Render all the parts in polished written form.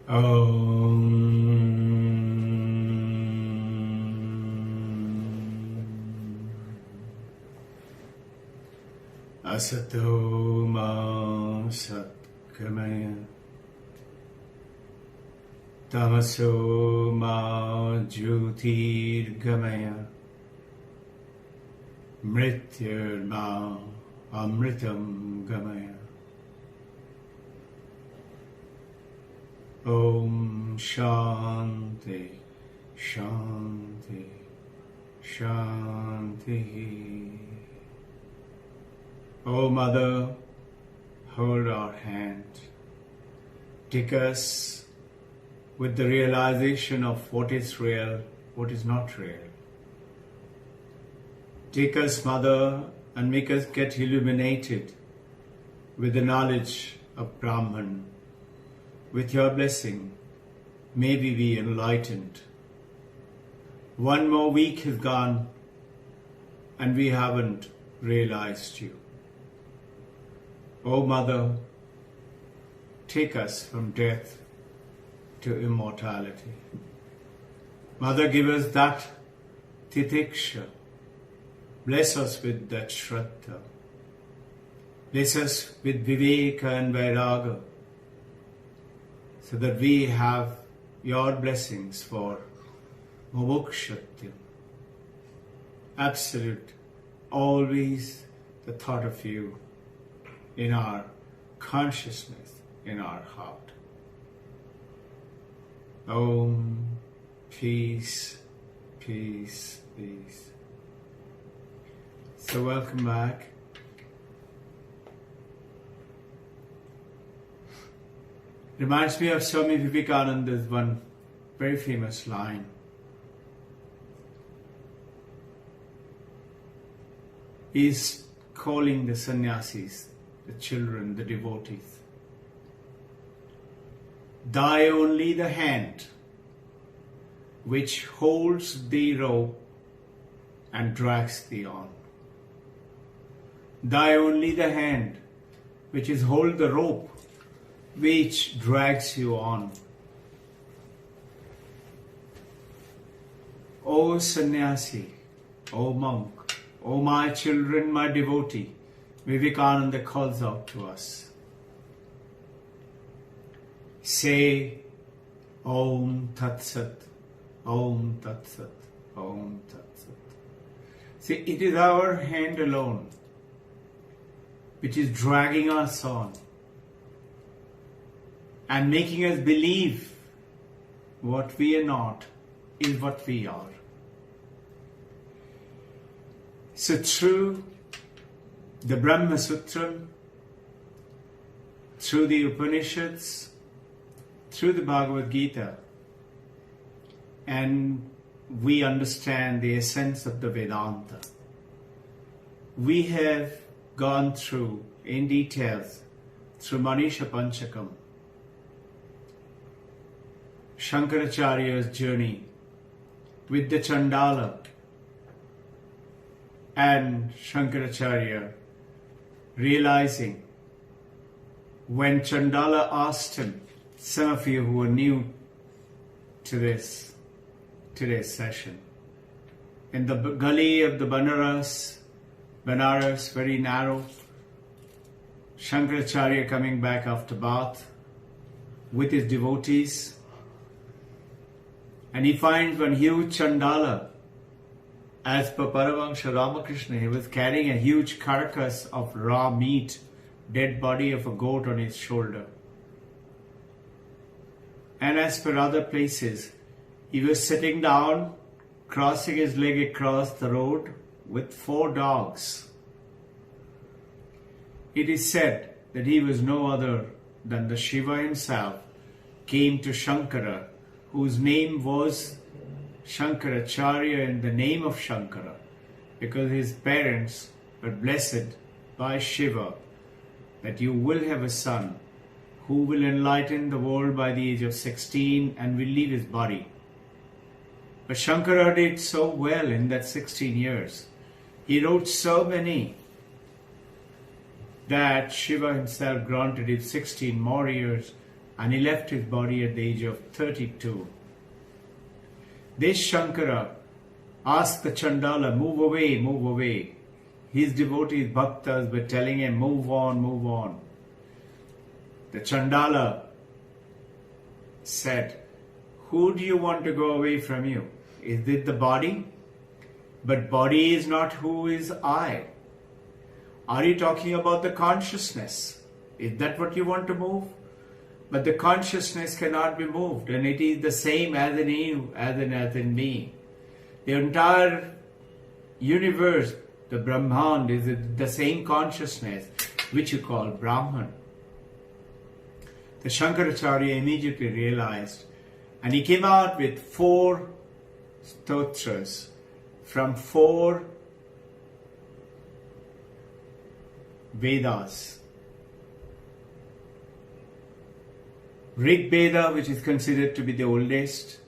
Om Asato Ma Satgamaya Tamaso Ma Jyotirgamaya Mrityurma Amritam Gamaya. Om Shanti, Shanti, Shanti. O Mother, hold our hand. Take us with the realization of what is real, what is not real. Take us, Mother, and make us get illuminated with the knowledge of Brahman. With your blessing, may we be enlightened. One more week has gone and we haven't realized you. O Mother, take us from death to immortality. Mother, give us that titiksha. Bless us with that shraddha. Bless us with viveka and vairaga, so that we have your blessings for mumukshutya. Absolute, always the thought of you in our consciousness, in our heart. Om, peace, peace, peace. So welcome back. Reminds me of Swami Vivekananda's one very famous line. He's calling the sannyasis, the children, the devotees. Thy only the hand which holds the rope and drags thee on. Thy only the hand which is hold the rope which drags you on. O sannyasi, O monk, O my children, my devotee, Vivekananda calls out to us. Say, Om Tat Sat, Om Tat Sat, Om Tat Sat. See, it is our hand alone which is dragging us on and making us believe what we are not is what we are. So through the Brahma Sutra, through the Upanishads, through the Bhagavad Gita, and we understand the essence of the Vedanta. We have gone through in details through Manisha Panchakam, Shankaracharya's journey with the Chandala, and Shankaracharya realizing when Chandala asked him, some of you who are new to today's session, in the gully of the Banaras, very narrow, Shankaracharya coming back after bath with his devotees, and he finds one huge Chandala. As per Paramahansa Ramakrishna, he was carrying a huge carcass of raw meat, dead body of a goat on his shoulder. And as per other places, he was sitting down, crossing his leg across the road with 4 dogs. It is said that he was no other than the Shiva himself came to Shankara, whose name was Shankaracharya in the name of Shankara, because his parents were blessed by Shiva that you will have a son who will enlighten the world by the age of 16 and will leave his body. But Shankara did so well in that 16 years. He wrote so many that Shiva himself granted him 16 more years and he left his body at the age of 32. This Shankara asked the Chandala, move away, move away. His devotees, bhaktas, were telling him, move on, move on. The Chandala said, who do you want to go away from you? Is it the body? But body is not who is I. Are you talking about the consciousness? Is that what you want to move? But the consciousness cannot be moved, and it is the same as in you, as in me. The entire universe, the Brahman, is the same consciousness which you call Brahman. The Shankaracharya immediately realized, and he came out with 4 stotras from 4 Vedas. Rig Veda, which is considered to be the oldest,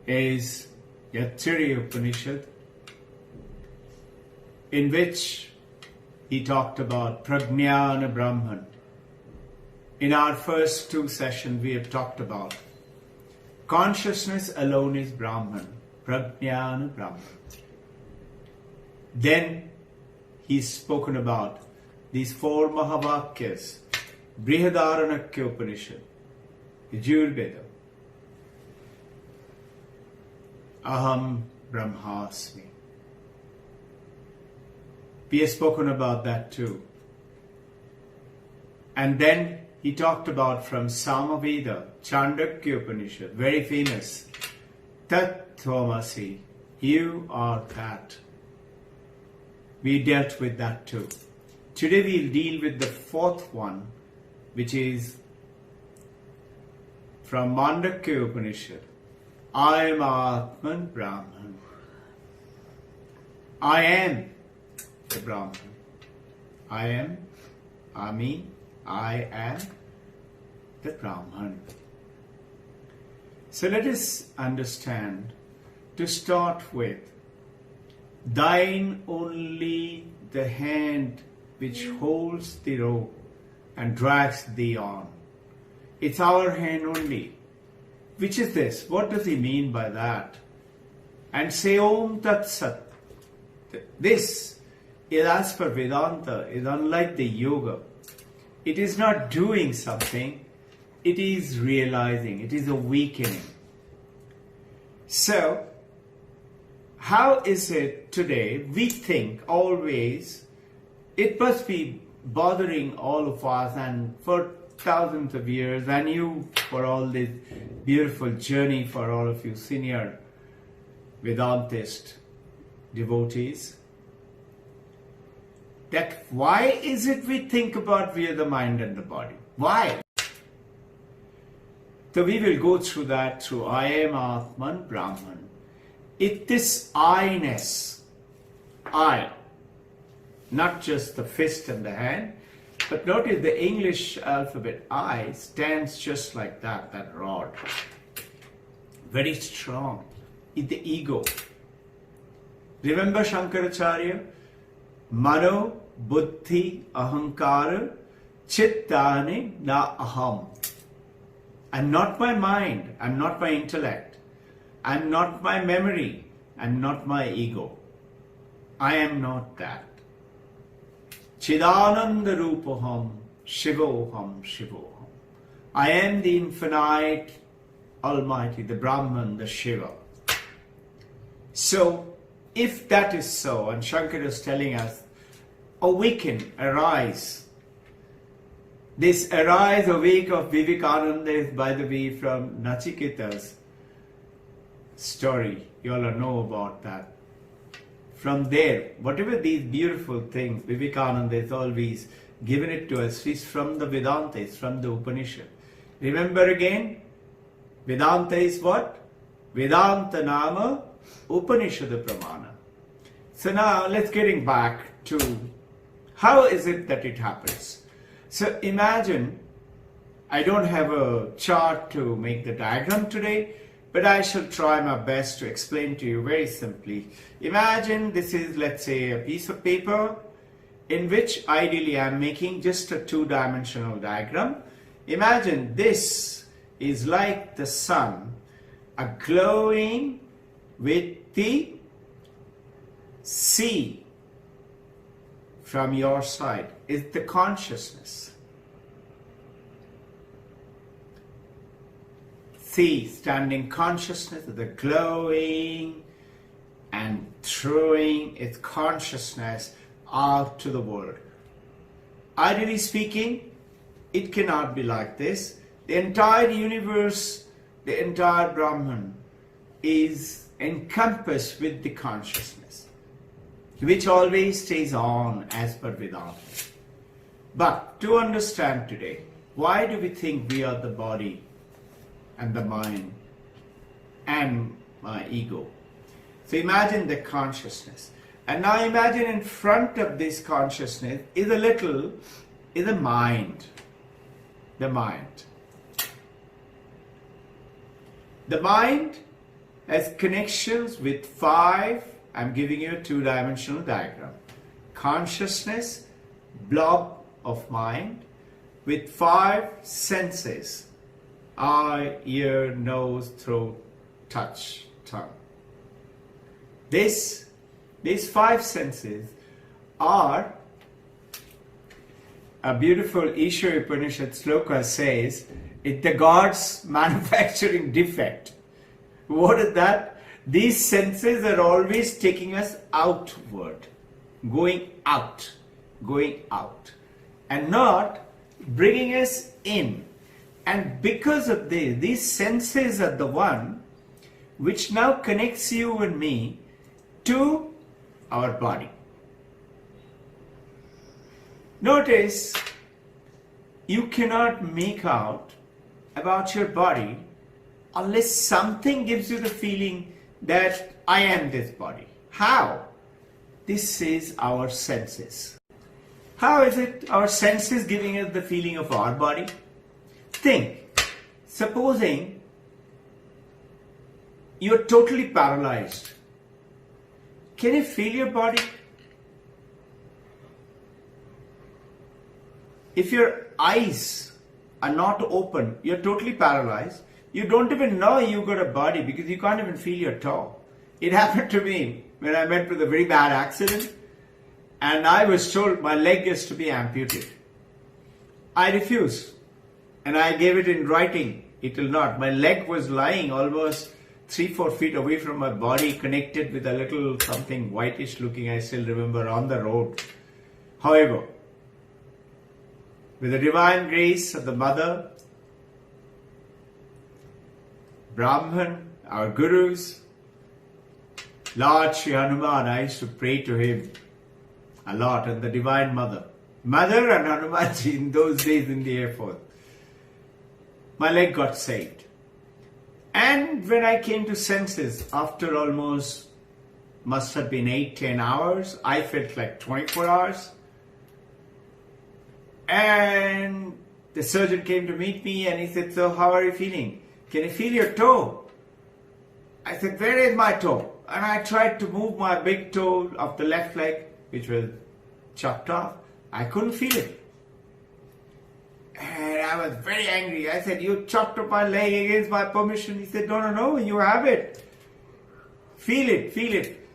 is Yajurveda Upanishad, in which he talked about Prajnana Brahman. In our first 2 sessions, we have talked about consciousness alone is Brahman, Prajnana Brahman. Then he's spoken about these 4 Mahavakyas, Brihadaranyaka Upanishad, Yajurveda, Aham Brahmasmi. We have spoken about that too. And then he talked about from Samaveda, Chandakya Upanishad, very famous, Tat Tvamasi, you are that. We dealt with that too. Today we'll deal with the 4th one, which is from Mandakya Upanishad. I am Atman Brahman. I am the Brahman. I am the Brahman. So let us understand, to start with, thine only the hand which holds the rope and drags thee on. It's our hand only. Which is this? What does he mean by that? And say Om Tat Sat. This is, as per Vedanta, is unlike the yoga. It is not doing something, it is realizing, it is awakening. So, how is it today we think always it must be bothering all of us, and for thousands of years, and you for all this beautiful journey for all of you senior Vedantist devotees, that why is it we think about we are the mind and the body? Why? So we will go through that through I am Atman Brahman. It this I-ness, I, not just the fist and the hand, but notice the English alphabet I stands just like that, that rod. Very strong. It's the ego. Remember Shankaracharya? Mano, Buddhi, Ahankara, Chittane, Na Aham. I'm not my mind, I'm not my intellect, I'm not my memory, I'm not my ego. I am not that. Chidananda Rupaham, Shivoham, Shivoham. I am the infinite Almighty, the Brahman, the Shiva. So, if that is so, and Shankara is telling us, awaken, arise. This arise, awake of Vivekananda is, by the way, from Nachiketa's story. You all know about that. From there, whatever these beautiful things, Vivekananda is always given it to us, is from the Vedanta, is from the Upanishad. Remember again, Vedanta is what? Vedanta Nama Upanishad Pramana. So now let's getting back to how is it that it happens. So imagine, I don't have a chart to make the diagram today, but I shall try my best to explain to you very simply. Imagine this is, let's say, a piece of paper in which ideally I'm making just a 2-dimensional diagram Imagine this is like the sun, glowing with the sea from your side. Is the consciousness. Sea, standing consciousness, the glowing and throwing its consciousness out to the world. Ideally speaking, it cannot be like this. The entire universe, the entire Brahman is encompassed with the consciousness, which always stays on as per Vedanta. But to understand today, why do we think we are the body and the mind and my ego? So imagine the consciousness. And now imagine in front of this consciousness is a mind. The mind. The mind has connections with 5, I'm giving you a 2-dimensional diagram. Consciousness, blob of mind, with 5 senses. Eye, ear, nose, throat, touch, tongue. These 5 senses are, a beautiful Ishwara Upanishad sloka says, it's the God's manufacturing defect. What is that? These senses are always taking us outward, going out, and not bringing us in. And because of this, these senses are the one which now connects you and me to our body. Notice, you cannot make out about your body unless something gives you the feeling that I am this body. How? This is our senses. How is it our senses giving us the feeling of our body? Think, supposing you're totally paralyzed. Can you feel your body? If your eyes are not open, you're totally paralyzed. You don't even know you got a body because you can't even feel your toe. It happened to me when I met with a very bad accident and I was told my leg is to be amputated. I refused and I gave it in writing. It will not. My leg was lying almost 3-4 feet away from my body, connected with a little something whitish looking, I still remember, on the road. However, with the divine grace of the Mother, Brahman, our gurus, Lord Sri Hanuman, I used to pray to him a lot, and the Divine Mother. Mother and Hanumanji in those days in the Air Force. My leg got saved. And when I came to senses, after almost, must have been 8-10 hours, I felt like 24 hours. And the surgeon came to meet me and he said, so how are you feeling? Can you feel your toe? I said, where is my toe? And I tried to move my big toe of the left leg, which was chopped off. I couldn't feel it. And I was very angry. I said, you chopped up my leg against my permission. He said, no, you have it. Feel it.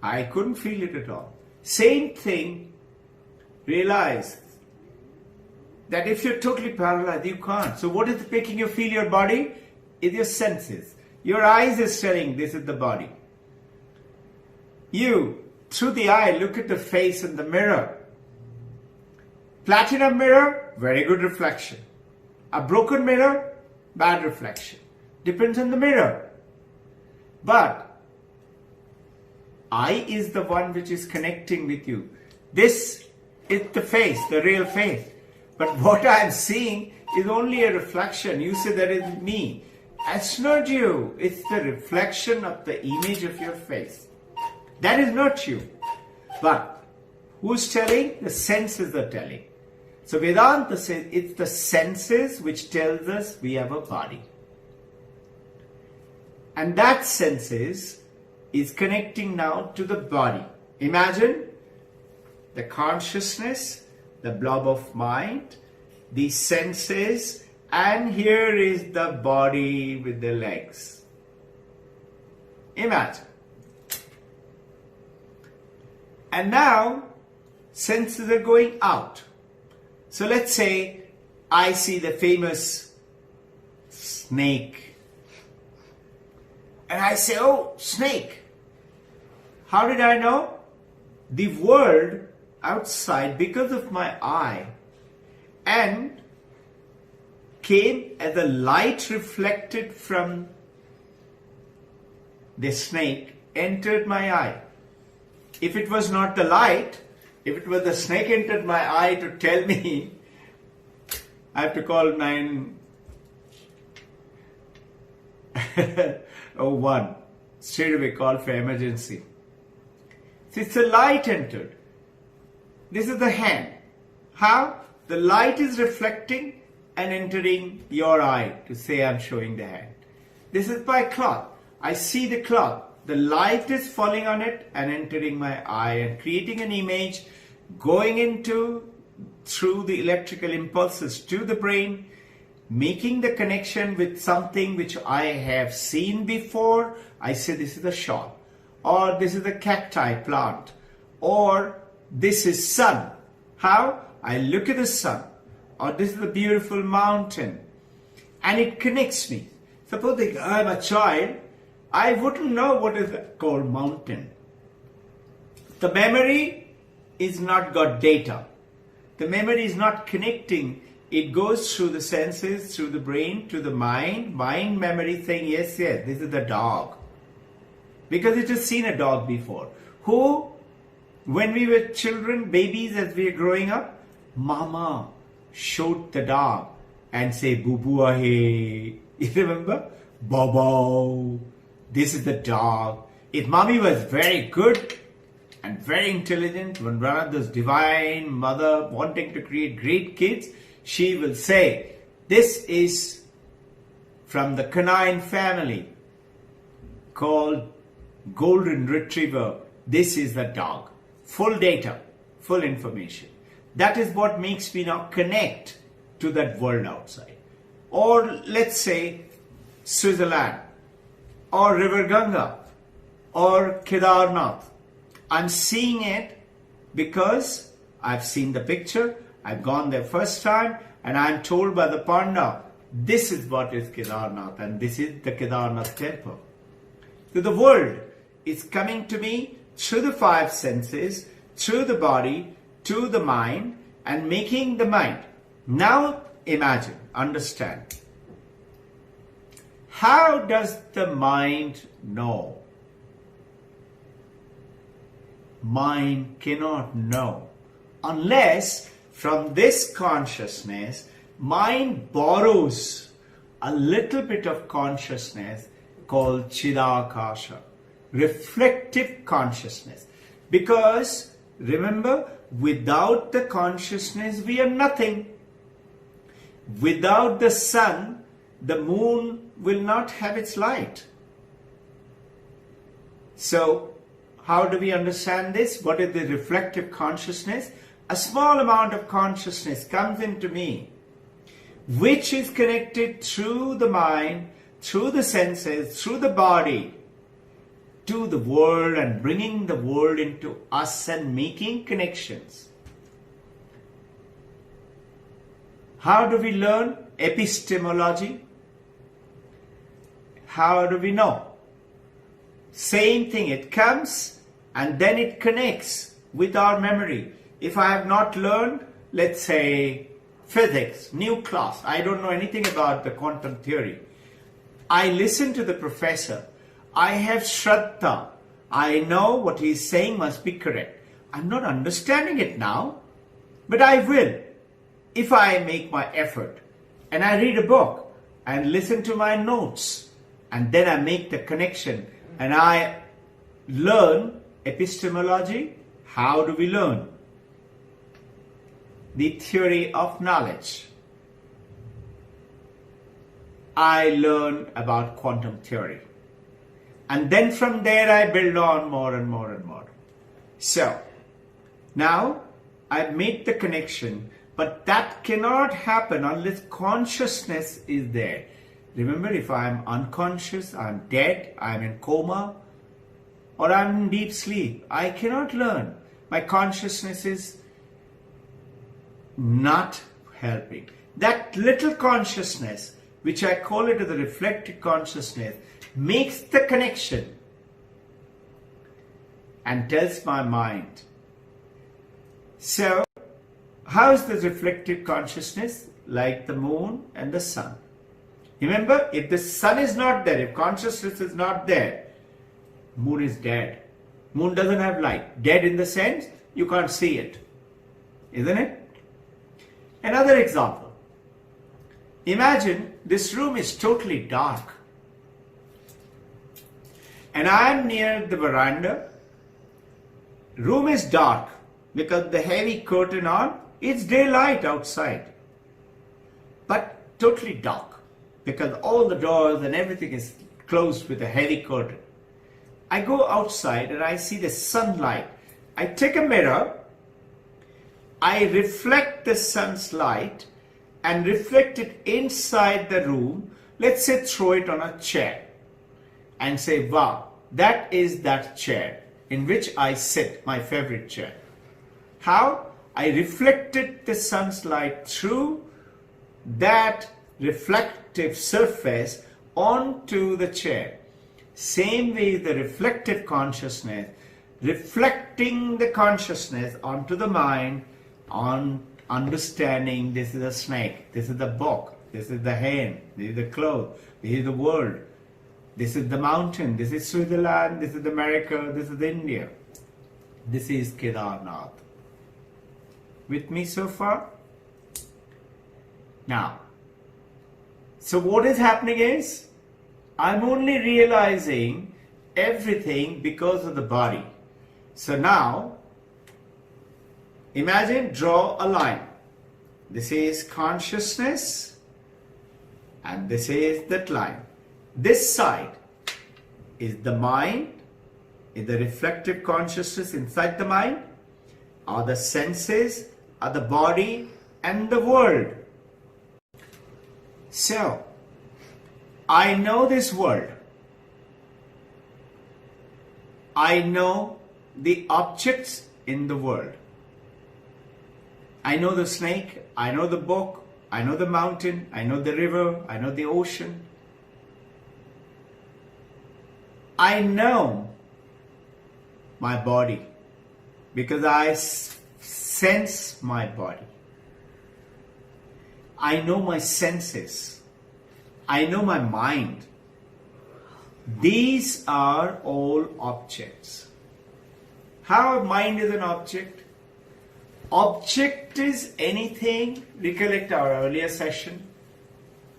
I couldn't feel it at all. Same thing, realize that if you're totally paralyzed, you can't. So what is making you feel your body? Is your senses. Your eyes is telling this is the body. You, through the eye, look at the face in the mirror. Platinum mirror, very good reflection. A broken mirror, bad reflection. Depends on the mirror. But eye is the one which is connecting with you. This is the face, the real face. But what I am seeing is only a reflection. You say that is me. That's not you. It's the reflection of the image of your face. That is not you. But who's telling? The senses are telling. So Vedanta says it's the senses which tells us we have a body. And that senses is connecting now to the body. Imagine the consciousness, the blob of mind, the senses and here is the body with the legs. Imagine. And now senses are going out. So let's say I see the famous snake. And I say, oh, snake. How did I know? The world outside, because of my eye, and came as a light reflected from the snake, entered my eye. If it was not the light, if it was the snake entered my eye to tell me, I have to call 901, straight away call for emergency. So it's the light entered. This is the hand. How? The light is reflecting and entering your eye to say I'm showing the hand. This is by cloth. I see the cloth. The light is falling on it and entering my eye and creating an image, going into through the electrical impulses to the brain, making the connection with something which I have seen before. I say this is a shop, or this is a cacti plant, or this is sun. How? I look at the sun, or this is a beautiful mountain, and it connects me. Suppose I'm a child, I wouldn't know what is called mountain. The memory is not got data. The memory is not connecting. It goes through the senses, through the brain, to the mind. Mind memory saying, yes, yes, this is the dog. Because it has seen a dog before. Who, when we were children, babies, as we were growing up, mama showed the dog and say, boo-boo ahe. You remember? Baba. This is the dog. If mommy was very good and very intelligent, when one of those divine mother wanting to create great kids, she will say, this is from the canine family called golden retriever. This is the dog. Full data, full information. That is what makes me now connect to that world outside. Or let's say Switzerland, or River Ganga, or Kedarnath. I'm seeing it because I've seen the picture, I've gone there first time, and I'm told by the Panda, this is what is Kedarnath, and this is the Kedarnath temple. So the world is coming to me through the five senses, through the body, to the mind, and making the mind. Now imagine, understand. How does the mind know? Mind cannot know unless from this consciousness, mind borrows a little bit of consciousness called Chidakasha, reflective consciousness. Because remember, without the consciousness, we are nothing. Without the sun, the moon will not have its light. So, how do we understand this? What is the reflective consciousness? A small amount of consciousness comes into me, which is connected through the mind, through the senses, through the body, to the world, and bringing the world into us and making connections. How do we learn? Epistemology. How do we know? Same thing, it comes and then it connects with our memory. If I have not learned, let's say, physics, new class, I don't know anything about the quantum theory. I listen to the professor. I have Shraddha. I know what he is saying must be correct. I'm not understanding it now, but I will if I make my effort. And I read a book and listen to my notes. And then I make the connection and I learn epistemology. How do we learn? The theory of knowledge. I learn about quantum theory. And then from there I build on more and more and more. So, now I've made the connection But that cannot happen unless consciousness is there. Remember, if I am unconscious, I am dead, I am in coma, or I am in deep sleep, I cannot learn. My consciousness is not helping. That little consciousness, which I call it the reflected consciousness, makes the connection and tells my mind. So, how is this reflected consciousness? Like the moon and the sun. Remember, if the sun is not there, if consciousness is not there, moon is dead. Moon doesn't have light. Dead in the sense, you can't see it. Isn't it? Another example. Imagine this room is totally dark. And I am near the veranda. Room is dark because the heavy curtain on, it's daylight outside. But totally dark because all the doors and everything is closed with a heavy curtain. I go outside and I see the sunlight. I take a mirror, I reflect the sun's light and reflect it inside the room. Let's say throw it on a chair and say, wow, that is that chair in which I sit, my favorite chair. How? I reflected the sun's light through that reflective surface onto the chair. Same way the reflective consciousness, reflecting the consciousness onto the mind, on understanding this is a snake, this is the book, this is the hen, this is the cloth, this is the world, this is the mountain, this is Switzerland, this is America, this is India, this is Kedarnath. With me so far? Now, so what is happening is, I'm only realizing everything because of the body. So now, imagine, draw a line. This is consciousness and this is that line. This side is the mind, is the reflective consciousness inside the mind, are the senses, are the body and the world. So, I know this world. I know the objects in the world. I know the snake, I know the book, I know the mountain, I know the river, I know the ocean. I know my body because I sense my body. I know my senses. I know my mind. These are all objects. How mind is an object? Object is anything, recollect our earlier session,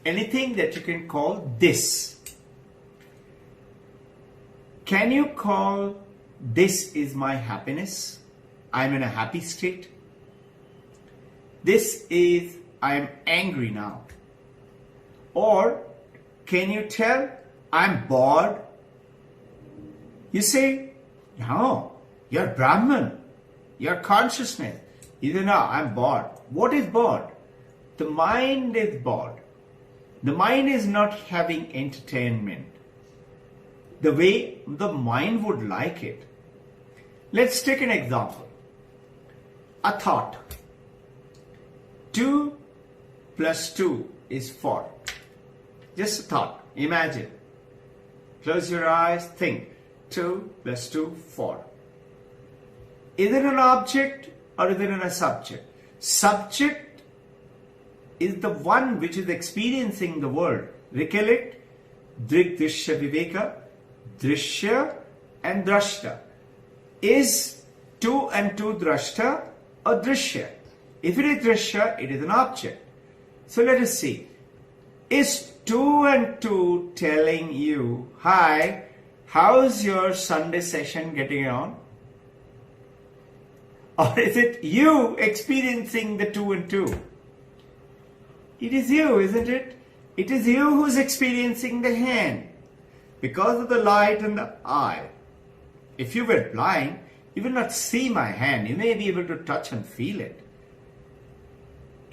anything that you can call this. Can you call this is my happiness? I'm in a happy state. This is, I am angry now. Or can you tell I'm bored? You say, no, you're Brahman, you're consciousness. You say, no, I'm bored. What is bored? The mind is bored. The mind is not having entertainment the way the mind would like it. Let's take an example. A thought. 2 plus 2 is 4. Just a thought. Imagine. Close your eyes. Think. 2 plus 2, 4. Is it an object or is it a subject? Subject is the one which is experiencing the world. Recollect. Drik, Drishya, Viveka. Drishya and Drashta. Is 2 and 2 Drashta or Drishya? If it is Drishya, it is an object. So let us see. Is 2 and 2 telling you, hi, how's your Sunday session getting on? Or is it you experiencing the 2 and 2? It is you, isn't it? It is you who's experiencing the hand because of the light in the eye. If you were blind, you will not see my hand. You may be able to touch and feel it.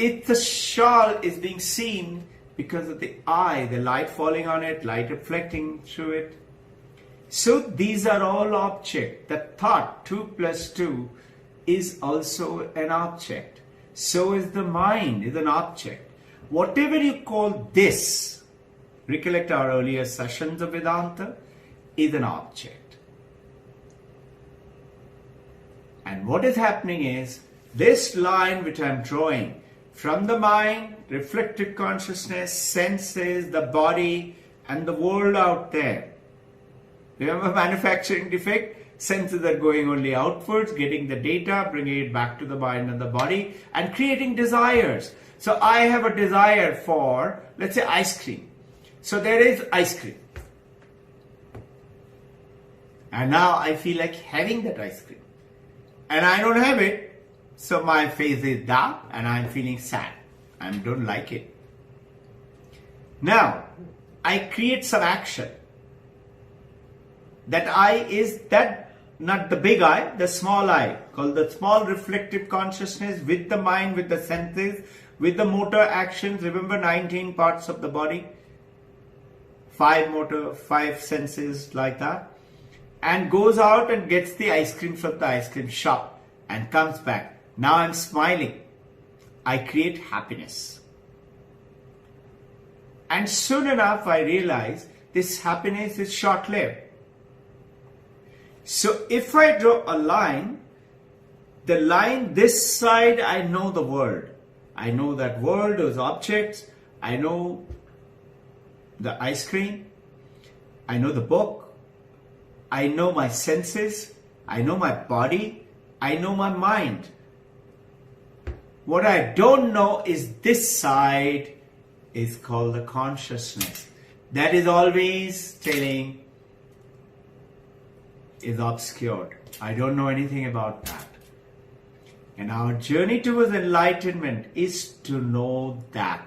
if the shawl is being seen because of the eye, the light falling on it, light reflecting through it. So these are all objects. The thought, 2 plus 2, is also an object. So is the mind, is an object. Whatever you call this, recollect our earlier sessions of Vedanta, is an object. And what is happening is, this line which I am drawing, from the mind, reflective consciousness, senses, the body, and the world out there. Remember manufacturing defect? Senses are going only outwards, getting the data, bringing it back to the mind and the body, and creating desires. So I have a desire for, let's say, ice cream. So there is ice cream. And now I feel like having that ice cream. And I don't have it. So my face is dark and I'm feeling sad. I don't like it. Now, I create some action. That I is that, not the big I, the small I, called the small reflective consciousness with the mind, with the senses, with the motor actions. Remember 19 parts of the body? 5 motor, 5 senses, like that. And goes out and gets the ice cream from the ice cream shop and comes back. Now I'm smiling. I create happiness. And soon enough I realize this happiness is short-lived. So if I draw a line, the line this side, I know the world. I know that world, those objects. I know the ice cream. I know the book. I know my senses. I know my body. I know my mind. What I don't know is this side is called the consciousness. That is always telling is obscured. I don't know anything about that. And our journey towards enlightenment is to know that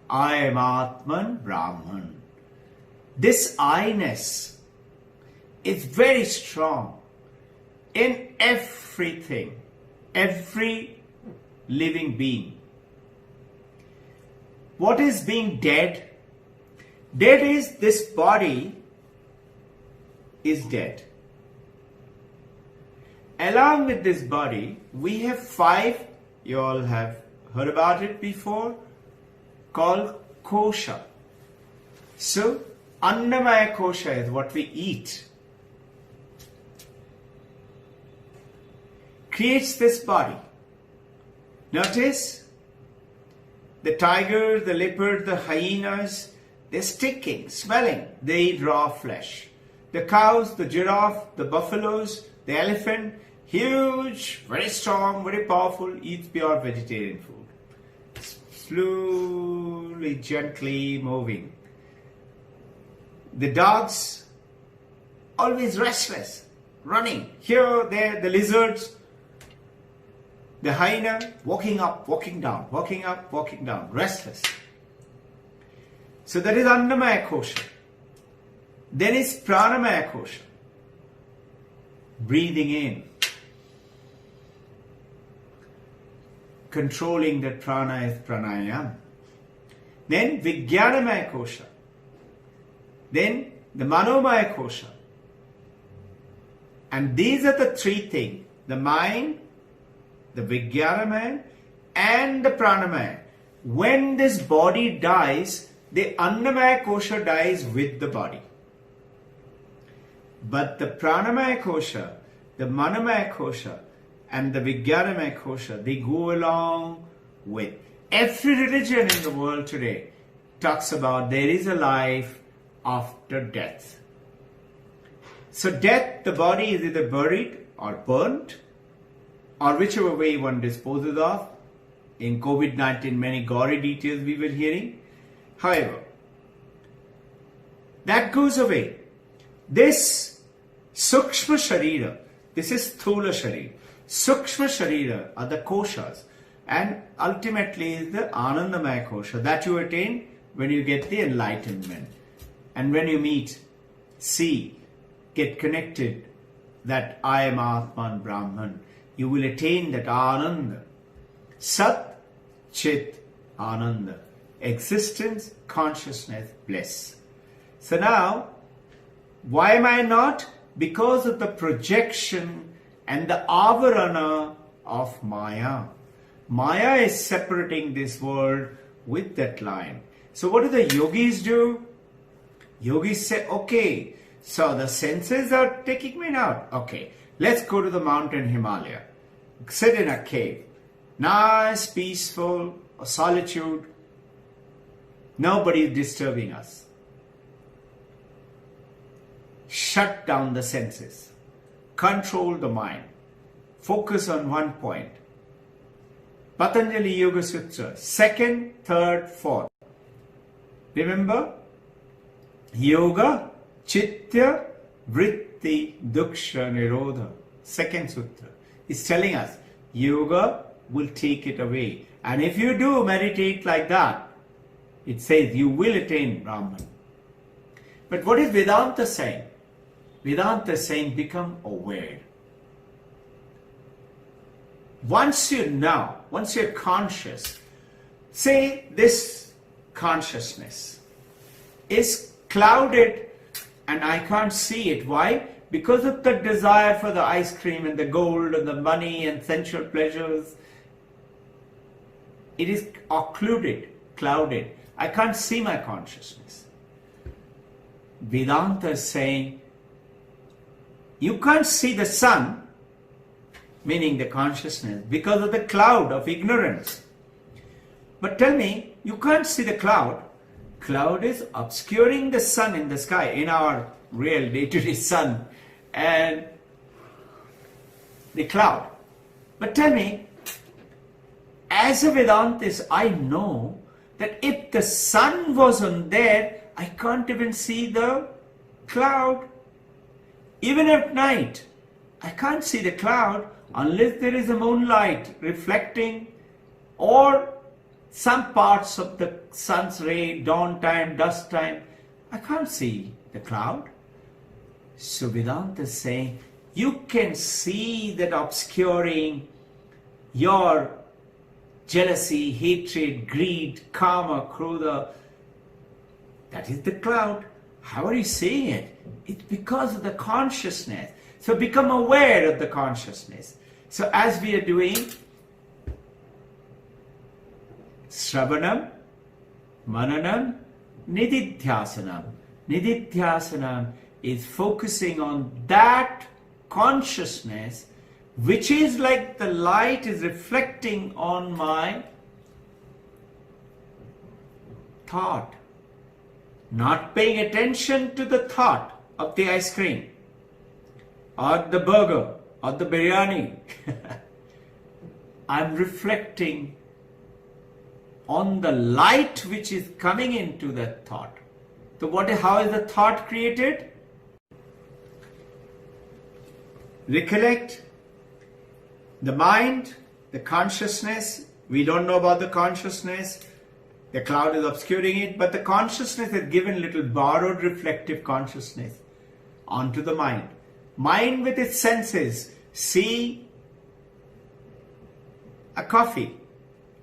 I am Atman Brahman. This I-ness is very strong in everything, every living being. What is being dead? Dead is this body is dead. Along with this body, we have 5, you all have heard about it before, called kosha. So, Annamaya kosha is what we eat. Creates this body. Notice, the tiger, the leopard, the hyenas, they're sticking, smelling, they eat raw flesh. The cows, the giraffe, the buffaloes, the elephant, huge, very strong, very powerful, eats pure vegetarian food. Slowly, gently moving. The dogs, always restless, running. Here, there, the lizards, the hyena, walking up, walking down, walking up, walking down, restless. So that is Annamaya kosha. Then is Pranamaya kosha. Breathing in. Controlling that prana is pranayama. Then Vijnanamaya kosha. Then the Manomaya kosha. And these are the 3 things. The mind, the Vijnanamaya, and the Pranamaya. When this body dies, the Annamaya kosha dies with the body. But the Pranamaya kosha, the Manomaya kosha, and the Vijnanamaya kosha, they go along with. Every religion in the world today talks about there is a life after death. So death, the body is either buried or burnt, or whichever way one disposes of. In COVID-19, many gory details we were hearing. However, that goes away. This Sukshma Sharira, this is Sthula Sharira. Sukshma Sharira are the koshas, and ultimately is the Anandamaya kosha that you attain when you get the enlightenment. And when you meet, see, get connected that I am Atman Brahman, you will attain that Ananda. Sat, Chit, Ananda. Existence, consciousness, bliss. So now, why am I not? Because of the projection and the avarana of Maya. Maya is separating this world with that line. So what do the yogis do? Yogis say, okay, so the senses are taking me now. Okay, let's go to the mountain Himalaya. Sit in a cave. Nice, peaceful, solitude. Nobody is disturbing us. Shut down the senses. Control the mind. Focus on one point. Patanjali Yoga Sutra, second, third, fourth. Remember? Yoga, Chitta, Vritti, Duksha, Nirodha. Second sutra. Is telling us, yoga will take it away. And if you do meditate like that, it says you will attain Brahman. But what is Vedanta saying? Vedanta is saying become aware. Once you know, once you're conscious, say this consciousness is clouded and I can't see it. Why? Because of the desire for the ice cream and the gold and the money and sensual pleasures. It is occluded, clouded. I can't see my consciousness. Vedanta is saying, you can't see the sun, meaning the consciousness, because of the cloud of ignorance. But tell me, you can't see the cloud. Cloud is obscuring the sun in the sky, in our real day-to-day sun, and the cloud. But tell me, as a Vedantist, I know that if the sun wasn't there, I can't even see the cloud. Even at night, I can't see the cloud unless there is a moonlight reflecting or some parts of the sun's ray, dawn time, dusk time. I can't see the cloud. So Vedanta is saying, you can see that obscuring your jealousy, hatred, greed, karma, krodha. That is the cloud. How are you seeing it? It's because of the consciousness. So become aware of the consciousness. So as we are doing Shravanam, Mananam, Nididhyasanam. Nididhyasanam is focusing on that consciousness which is like the light is reflecting on my thought. Not paying attention to the thought of the ice cream or the burger or the biryani. I'm reflecting on the light which is coming into that thought. So how is the thought created? Recollect the mind, the consciousness. We don't know about the consciousness. The cloud is obscuring it, but the consciousness has given little borrowed reflective consciousness onto the mind. Mind with its senses see a coffee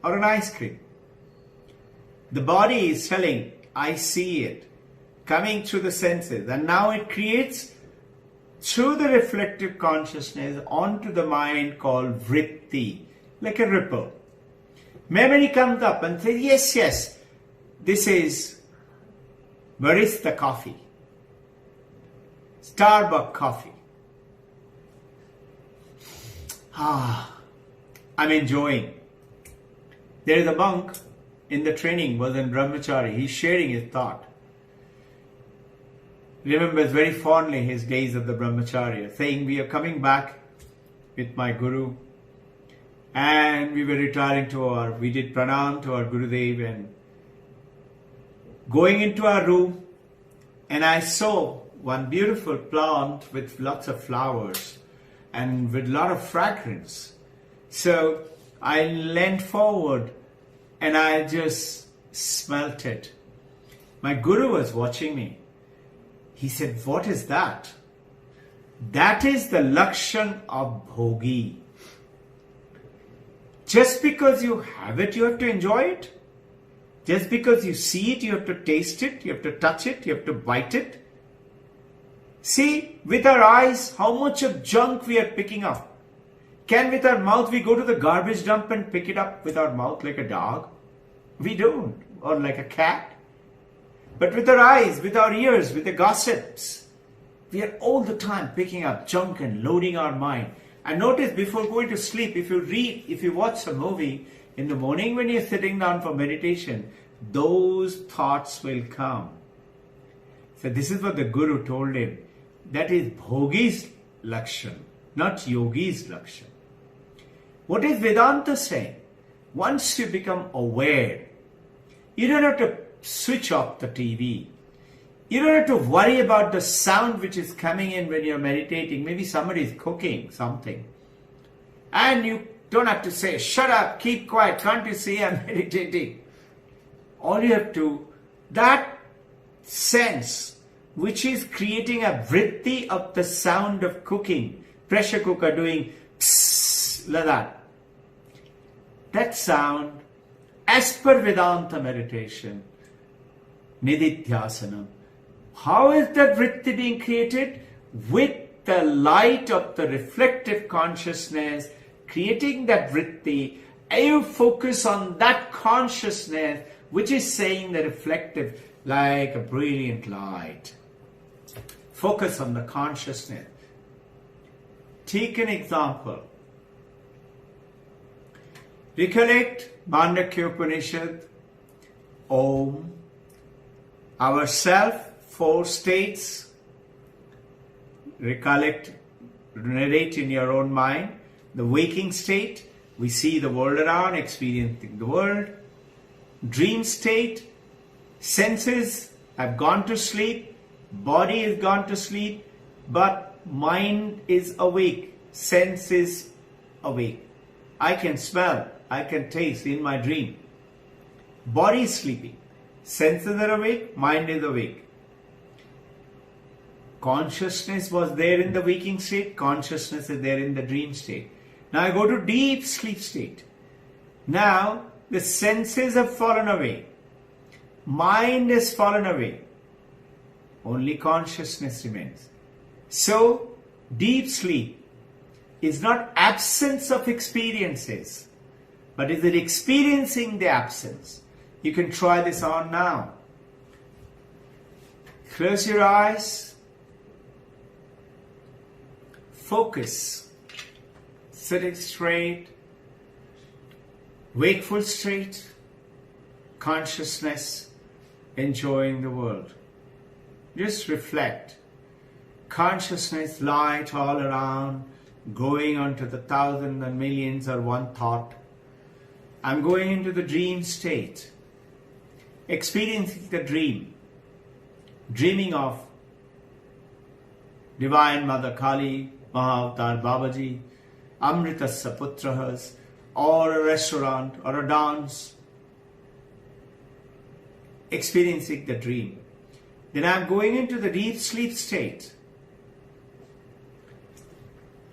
or an ice cream. The body is telling, I see it, coming through the senses, and now it creates through the reflective consciousness onto the mind called vritti, like a ripple. Memory comes up and says, yes, this is barista coffee, Starbucks coffee. I'm enjoying. There is a monk in the training, was in Brahmachari. He's sharing his thought. Remembers very fondly his days of the Brahmacharya, saying, we are coming back with my Guru, and we were retiring we did pranam to our Gurudev and going into our room, and I saw one beautiful plant with lots of flowers and with a lot of fragrance. So I leant forward and I just smelt it. My Guru was watching me. He said, what is that? That is the lakshan of bhogi. Just because you have it, you have to enjoy it. Just because you see it, you have to taste it, you have to touch it, you have to bite it. See, with our eyes, how much of junk we are picking up. Can with our mouth we go to the garbage dump and pick it up with our mouth like a dog? We don't. Or like a cat. But with our eyes, with our ears, with the gossips, we are all the time picking up junk and loading our mind. And notice, before going to sleep, if you read, if you watch a movie, in the morning when you're sitting down for meditation, those thoughts will come. So this is what the Guru told him. That is Bhogi's Lakshan, not Yogi's Lakshan. What is Vedanta saying? Once you become aware, you don't have to switch off the TV. You don't have to worry about the sound which is coming in when you're meditating. Maybe somebody is cooking something. And you don't have to say, shut up, keep quiet, can't you see I'm meditating? All you have to, that sense which is creating a vritti of the sound of cooking, pressure cooker doing psss, like that. That sound, as per Vedanta meditation, Nididhyasana, how is that vritti being created? With the light of the reflective consciousness, creating that vritti, you focus on that consciousness which is saying the reflective like a brilliant light. Focus on the consciousness. Take an example. Recollect Mandakya Upanishad, Om, our self, 4 states. Recollect, narrate in your own mind. The waking state, we see the world around, experiencing the world. Dream state, senses have gone to sleep, body is gone to sleep, but mind is awake, sense is awake. I can smell, I can taste in my dream. Body is sleeping, senses are awake, mind is awake. Consciousness was there in the waking state, consciousness is there in the dream state. Now I go to deep sleep state. Now the senses have fallen away. Mind has fallen away. Only consciousness remains. So deep sleep is not absence of experiences, but is it experiencing the absence. You can try this on now. Close your eyes. Focus. Sitting straight. Wakeful state. Consciousness. Enjoying the world. Just reflect. Consciousness, light all around, going on to the thousands and millions or one thought. I'm going into the dream state. Experiencing the dream. Dreaming of Divine Mother Kali, Mahavatar Babaji, Amritasya Putrahas, or a restaurant or a dance. Experiencing the dream. Then I'm going into the deep sleep state.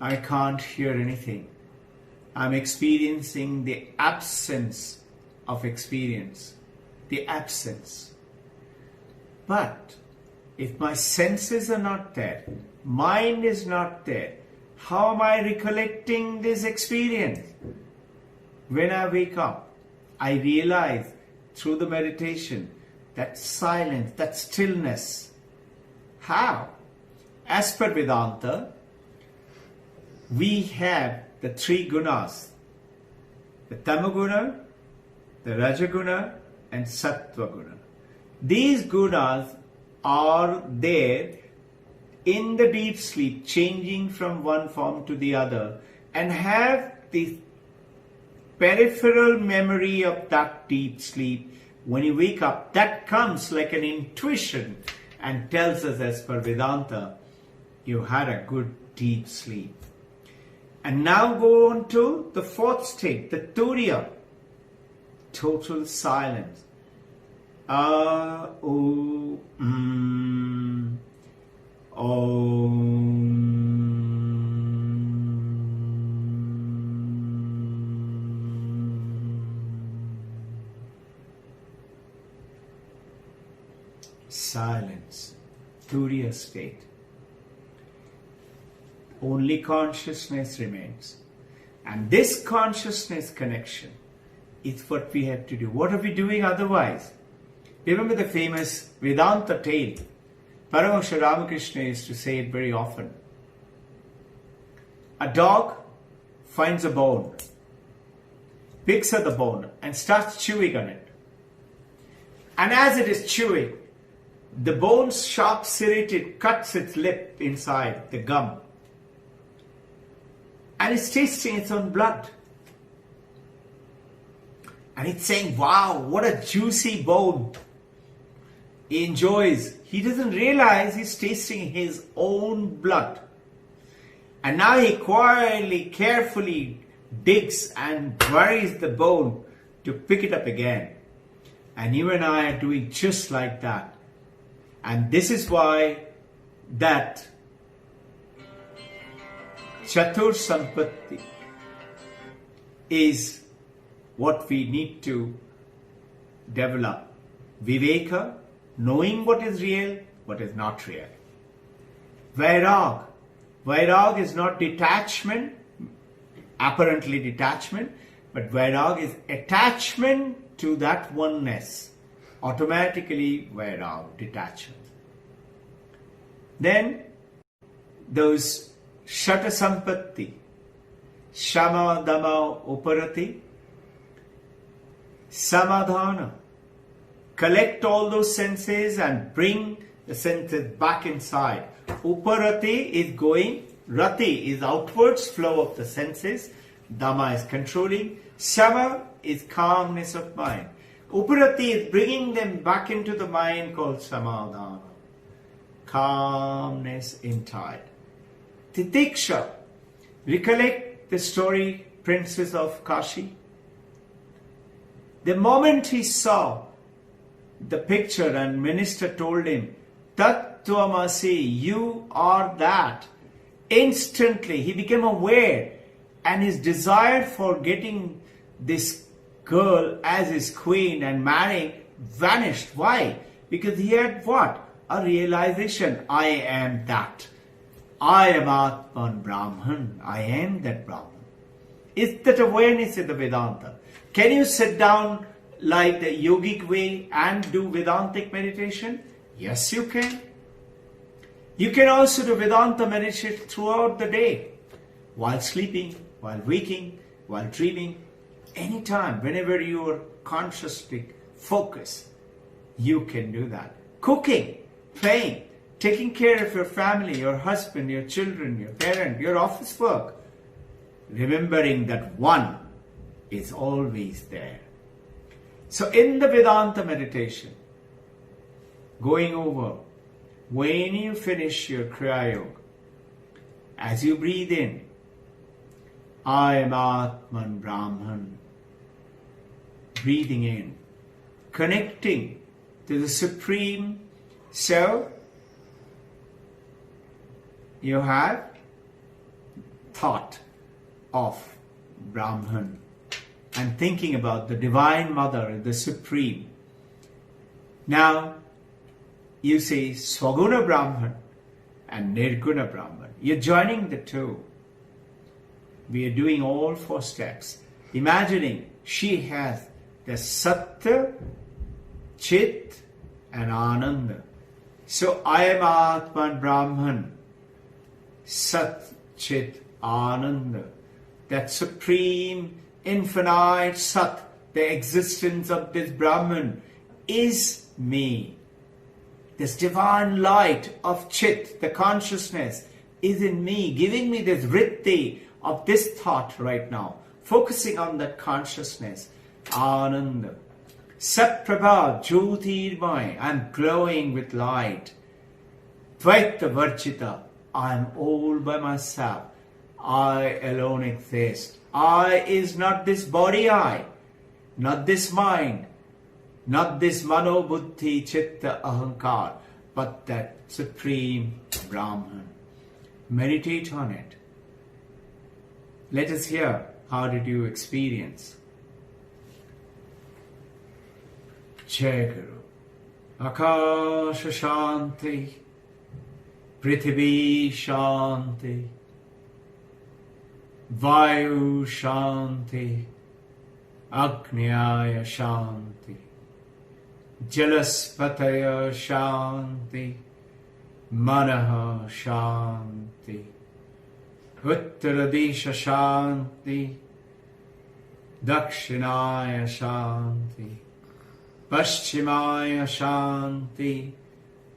I can't hear anything. I'm experiencing the absence of experience. The absence. But if my senses are not there, mind is not there, how am I recollecting this experience? When I wake up, I realize through the meditation that silence, that stillness. How? As per Vedanta, we have the 3 gunas, the Tamaguna, the Rajaguna and Sattvaguna. These gunas are there in the deep sleep, changing from one form to the other, and have the peripheral memory of that deep sleep. When you wake up, that comes like an intuition and tells us, as per Vedanta, you had a good deep sleep. And now go on to the 4th state, the Turiya, total silence. silence, turiya state. Only consciousness remains. And this consciousness connection is what we have to do. What are we doing otherwise? Remember the famous Vedanta tale. Paramahansa Ramakrishna used to say it very often. A dog finds a bone, picks at the bone and starts chewing on it. And as it is chewing, the bone's sharp serrated cuts its lip inside, the gum. And it's tasting its own blood. And it's saying, wow, what a juicy bone. He enjoys. He doesn't realize he's tasting his own blood. And now he quietly, carefully digs and buries the bone to pick it up again. And you and I are doing just like that. And this is why that Chatur Sampatti is what we need to develop. Viveka, knowing what is real, what is not real. Vairag. Vairag is not detachment, apparently detachment, but Vairag is attachment to that oneness. Automatically Vairag, detachment. Then those Shata Sampatti, Shama Dama Uparati, Samadhana. Collect all those senses and bring the senses back inside. Uparati is going, Rati is outwards flow of the senses, Dhamma is controlling, Shama is calmness of mind. Uparati is bringing them back into the mind called Samadhana, calmness inside. Titiksha, recollect the story, Princess of Kashi. The moment he saw the picture and minister told him, Tat Tvamasi, you are that. Instantly he became aware and his desire for getting this girl as his queen and marrying vanished. Why? Because he had what? A realization. I am that. I am Atman Brahman. I am that Brahman. Is that awareness in the Vedanta? Can you sit down like the yogic way and do Vedantic meditation? Yes, you can. You can also do Vedanta meditation throughout the day, while sleeping, while waking, while dreaming, anytime, whenever you are consciously focused, you can do that. Cooking, playing, taking care of your family, your husband, your children, your parent, your office work, remembering that one is always there. So in the Vedanta meditation, going over, when you finish your Kriya Yoga, as you breathe in, I am Atman Brahman, breathing in, connecting to the Supreme Self, you have thought of Brahman and thinking about the Divine Mother, the Supreme. Now, you say Swaguna Brahman and Nirguna Brahman. You're joining the two. We are doing all 4 steps. Imagining she has the Satya, Chit and Ananda. So I am Atman Brahman, Sat, Chit, Ananda. That supreme, infinite Sat, the existence of this Brahman is me. This divine light of Chit, the consciousness, is in me, giving me this vritti of this thought right now, focusing on that consciousness, Ananda. Sat Prabha, Jyotirmay, I am glowing with light. Dvaita Varjita, I am all by myself. I alone exist. I is not this body I, not this mind, not this mano, buddhi, chitta, ahankar, but that supreme Brahman. Meditate on it. Let us hear, how did you experience? Jai Guru. Akasha Shanti, Prithvi Shanti, Vayu Shanti, Agnyaya Shanti, Jalaspataya Shanti, Manaha Shanti, Uttaradisha Shanti, Dakshinaya Shanti, Paschimaya Shanti,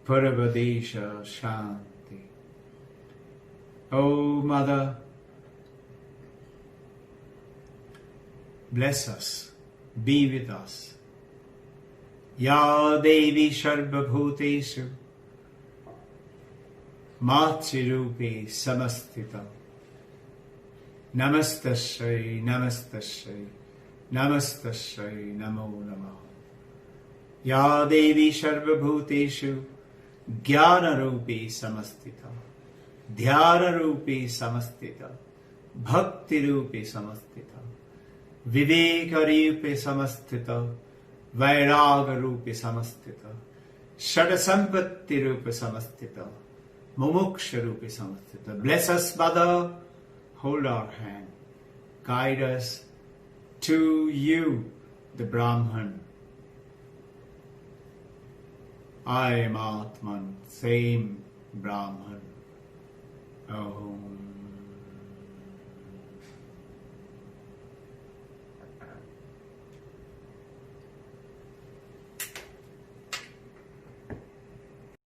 Purvadesha Shanti. O Mother, bless us, be with us. Ya Devi Sarva Bhuteshu, Matrirupe Samastita. Namastashay, Namastashay, Namastashay, Namo Namaha. Ya Devi Sarva Bhuteshu, Jnana Rupe Samastita, Dhyana Rupe Samastita, Bhakti Rupe Samastita, Viveka Rupe Samastita, Vairaga Rupe Samastita, Shadasampatti Rupe Samastita, Mumuksha Rupe Samastita. Bless us, Mother, hold our hand, guide us to you, the Brahman. I am Atman, same Brahman. Om.